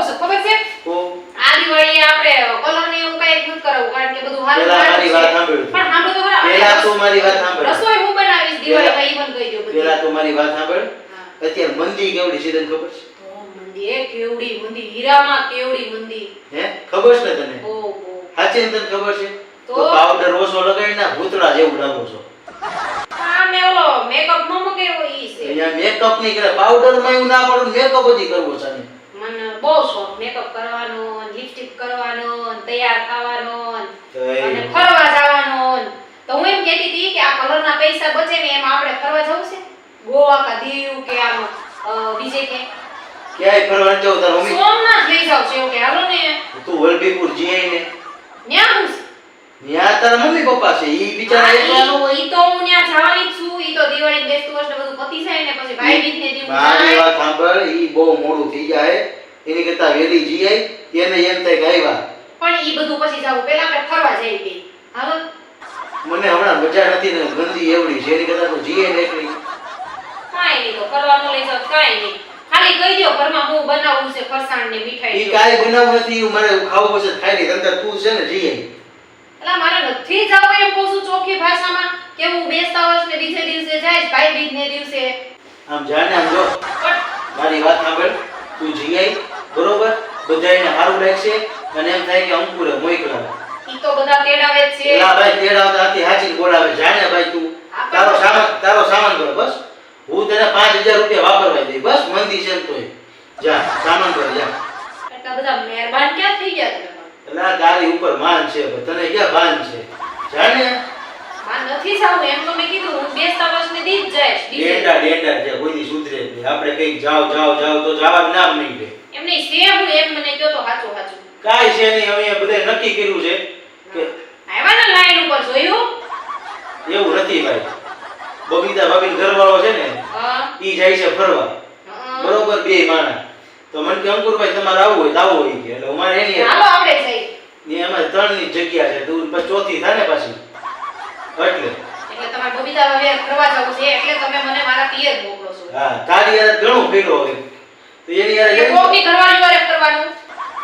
છો ખબર છે તો આ દિવાળી આપણે કલર ને એવું કઈ નથી કરાવવું કારણ કે બધું હારું પેલા મારી વાત હારું સાંભળ છે. પણ સાંભળો તો ખરા પેલા તું મારી વાત સાંભળ રસોઈ હું બનાવીશ દિવાળી ભાઈ મને કહી દો બધી પેલા તું મારી વાત સાંભળ હા. અત્યારે મંદી કેવડી છે તને ખબર છે તો મંદી એ કેવડી મંદી હીરામાં કેવડી મંદી હે ખબર છે ને તને ઓહો સાચી ને તને ખબર છે તો? તો પાવડર ઓછો લગાડીને ભૂતળા જેવું લાગો છો આ મે ઓલો મેકઅપ નો મકેવો ઈ છે અહીંયા મેકઅપ નહીં કરે પાવડર માં એવું ના પડે મેકઅપ જ કરવો છે ને મને બહુ શોખ મેકઅપ કરવાનો લિપસ્ટિક કરવાનો તૈયાર થવાનો તો અને ફરવા જવાનો તો હું એમ કહેતી હતી કે આ કલરના પૈસા બચે ને એમાં આપણે ફરવા જવું છે ગોવા કા દીવ કે આમ બીજે કે ક્યાંય ફરવા ન જાવ તાર મમ્મી સોમનાથ લઈ જાવ છે એવું કે હાલો ને તું વલભીપુર જઈ ને ન્યા હું ત્યાં તારા મમ્મી પપ્પા છે ઈ બિચારા એકલા ન હોય ઈ તો હું ન્યા જવાની જ છું ઈ તો દિવાળી ને બેસતું વર્ષ ને બધું પતી જાય ને પછી ભાઈ બીજ ને દીવું મારી જાય વાત સાંભળ ઈ બહુ મોડું થઈ જાય એની કરતા વેલી જી આઈ એને એમ થાય કે આવ્યા પણ ઈ બધું પછી જાવું પહેલા આપણે ફરવા જઈએ કે હાલો મને હમણાં મજા નથી ને ગંદી એવડી છે એની કરતા તો જીએ ને એકલી કાઈ નહીં તો કરવાનું લઈ જાવ કાઈ નહીં ખાલી કહી દો ઘરમાં હું બનાવું છે ફરસાણ ને મીઠાઈ ઈ કાઈ બનાવ નથી ઈ મારે ખાવું પડશે ખાઈ નહીં તંતર તું છે ને જીએ એલા મારે નથી જાવ એમ કહું છું ચોખ્ખી ભાષામાં કે હું બેસતા વર્ષ ને બીજે દિવસે જઈશ ભાઈ બીજ ને દિવસે આમ જાને આમ જો પણ મારી વાત સાંભળ તું જી આઈ બરોબર બધાયને સારું લાગશે અને એમ થાય કે અંકુરે મોકલા ઈ તો બધા તેડાવે જ છે એલા ભાઈ તેડાવતા હાથી હાચી બોલાવે જાને ભાઈ તું તારો સામાન કર બસ હું તને 5000 રૂપિયા વાપરવા દઈ બસ મંદી છે ને તોય જા સામાન કર જા એટલા બધા મહેરબાન ક્યાં થઈ ગયા તમે એલા તારી ઉપર માન છે પણ તને ક્યાં ભાન છે જાને માં નથી જાવ એમ તો મેં કીધું હું બેસતા વર્ષ ને દી જ જઈશ ડેટા જે કોઈની સુધરે નહીં આપણે કઈક જાવ તો જવાનું નામ નહીં લે એમને સે હું એમ મને કહો તો સાચું સાચું કાઈ છે નહીં હવે બધાય નક્કી કર્યું છે કે આવ્યા ને લાઈન ઉપર જોયું એવું નથી ભાઈ બબીતા ભાભી ઘરવાળો છે ને હા ઈ જાય છે ફરવા બરોબર બે માણા તો મને કે અંકુરભાઈ તમારે આવવું હોય તો આવો હોય કે એટલે અમારે એની હાલો આપણે જઈએ ને એમાં 3 ની જગ્યા છે તું પછી ચોથી થાય ને પાછી એટલે એટલે તમારે બબીતા હવે ફરવા જવું છે એટલે તમે મને મારા પિયર મોકલો છો હા તારી યાર ઘણું ફેરો હવે તો એની યાર એ કોકની ઘરવાળી વારે ફરવાનું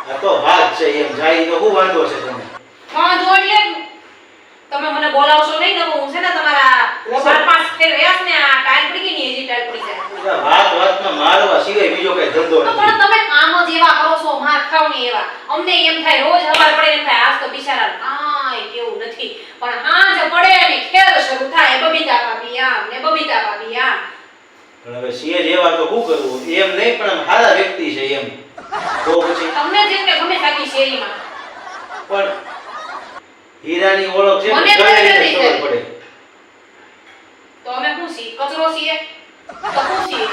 આ તો વાત છે એમ જાય તો હું વાંધો છે તમે વાંધો એટલે તમે મને બોલાવશો નહીં તો હું છે ને તમારા 4-5 ફેર રહ્યા ને આ ટાઈલ પડી ગઈ ને હજી ટાઈલ પડી જાય વાતમાં મારવા સિવાય બીજો કઈ ધંધો તો નથી પણ તમે કામ જ એવા કરો છો માર ખાવ ને એવા અમને એમ થાય રોજ હવાર પડે એમ થાય આજ તો બિચારા કાંઈ કેવું નથી પણ હાંજ પડે ને ખેલ શરૂ થાય બબીતા ભાભી આમ ને બબીતા ભાભી આમ પણ હવે સીએ જેવા તો શું કરવું એમ નહીં પણ આમ સારા વ્યક્તિ છે એમ તો પછી તમને જેમને ગમે સાકી શેરીમાં પણ હીરાની ઓળખ છે મને ઘણી ખબર રીતે નથી ખબર પડે તો અમે શું છીએ કચરો છીએ તો શું છીએ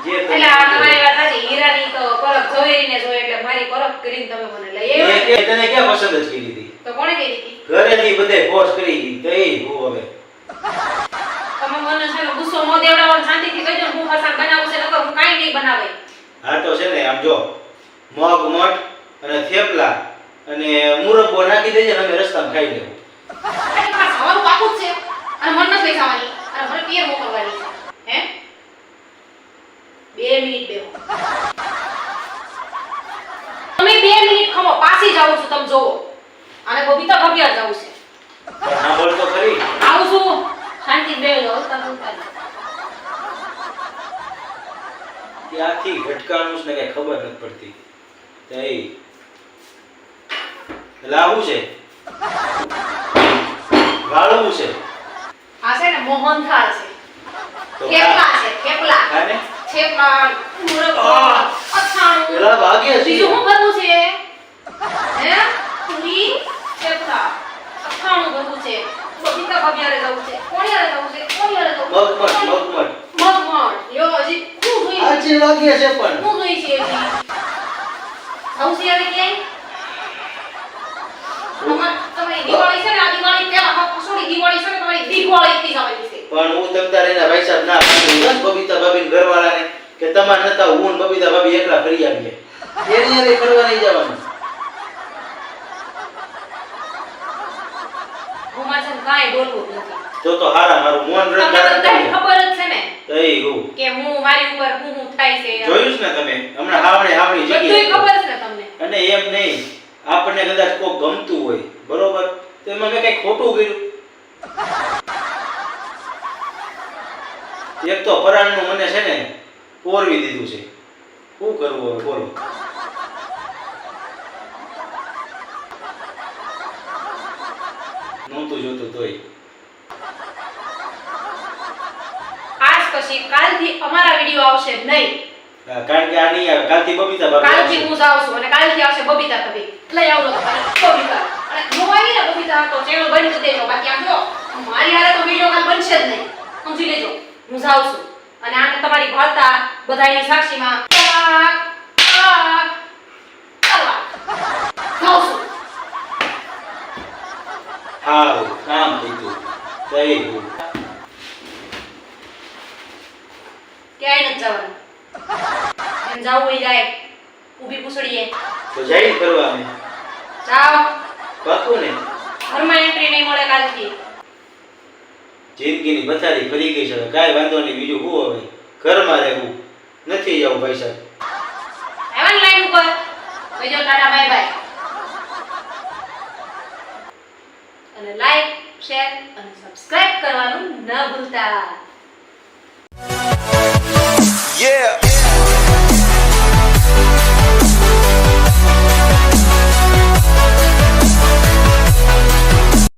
જે એટલે આ તમારી વાત સાચી હીરાની તો પરખ જોઈને જોઈએ એટલે મારી પરખ કરીને તમે મને લઈ એ આવ્યા કે તને ક્યાં પસંદ જ કરી હતી તો કોણે કહી દીધી ઘરેથી બધે ફોર્સ કરી તો એ હું હવે તમે મને છે ને ગુસ્સો ન દેવડાવો શાંતિથી કહી દો હું ફરસાણ બનાવું છે નકર હું કાઈ નહીં બનાવે હા તો છે ને આમ જો મગ મઠ અને થેપલા અને મુરબ્બો નાખી દેજે ને અમે રસ્તામાં ખાઈ લેવું એટલે મારે ખાવાનું પાકું જ છે અને મન નથી ખાવાની અને મને પિયર મોકલવાની છે હે 2 મિનિટ બેહો તમે 2 મિનિટ ખમો પાછી જાઉં છું તમે જોવો અને બબીતા ભાભી જાઉં છે પણ સાંભળ તો ખરી આવું છું શાંતિ બેહો તમે ઉતારી ત્યાંથી ઘટકાનું ને કઈ ખબર નથી પડતી તે લાવું છે વાળવું છે આ છે ને મોહનથાળ તો છે થેપલા છે થેપલા ખાને થેપલા મુરબ્બો અથાણું પેલા ભાગ્યા છે બીજું શું કરવું છે હે પૂરી થેપલા અથાણું કરવું છે બબીતા ભાભીયારે જવું છે કોણિયારે જવું છે કોણિયારે જવું મગમઠ મગમઠ યો હજી શું જોઈ આજે વાગ્યા છે પણ શું જોઈ છે હજી હવસિયારે ક્યાંય તમારી દિવાળી છે ને આ દિવાળી પહેલા સોરી દિવાળી છે ને તમારી દિવાળી થી જવાની છે પણ હું તમ તારે એના ભાઈ સાહેબ ના પાડું બસ બબીતા ભાભી ઘરવાળાને કે તમાર નતા હું ને બબીતા ભાભી એકલા ફરી આવીએ એની હારે ફરવા નહીં જવાનું હું મારે કાંઈ બોલવું જ નથી તો હારા મારું મોન તમને રંગ બધાને ખબર જ છે ને તઈ હું કે હું મારી ઉપર હું થાય છે જોયું છે ને તમે હમણાં હાવણી બધુંય જગ્યાએ ખબર એમ નહીં, આપણને કદાચ કોઈ ગમતું હોય બરોબર, તો એમાં મેં કઈ ખોટું કર્યું? એક તો પરાણનું મને છે ને પોરવી દીધું છે, શું કરવું હવે બોલો? નહોતું જોતું તોય. આજ પછી કાલથી અમારા વિડિયો આવશે નહીં. હા, કારણ કે આ નહીં આવે. કાલથી બબીતા ભાભી કાલથી આવશે. હું જાઉં છું અને કાલથી આવશે બબીતા ભાભી. લઈ આવો લોકો બબીતા. અને જો આવી ને બબીતા તો ચેનલ બંધ કરી દેજો. બાકી આમ જો મારી હારે તો વિડિયો કાલ બનશે જ નહીં. સમજી લેજો. હું જાઉં છું અને આને તમારી વાર્તા બધાની સાક્ષીમાં કલાક કલાક કલાક જાઉં છું. હારું, કામ થઈ ગયું. થઈ ગયું. ક્યાંય નથી જવાનું. એમ જાવું હોય જાય. ઊભી પૂછડીએ. તો જઈ કરવા અમે. જાઓ. પાકું ને? ઘરમાં એન્ટ્રી નહીં મળે કાલથી. જિંદગીની પથારી ફરી ગઈ છે. કાંઈ વાંધો નહીં, બીજું શું હવે? ઘરમાં રહેવું, નથી જવું ભાઈ સાહેબ. આવ્યા લાઈન ઉપર. કહેજો ટાટા બાય બાય. અને લાઈક, શેર અને સબસ્ક્રાઇબ કરવાનું ન ભૂલતા.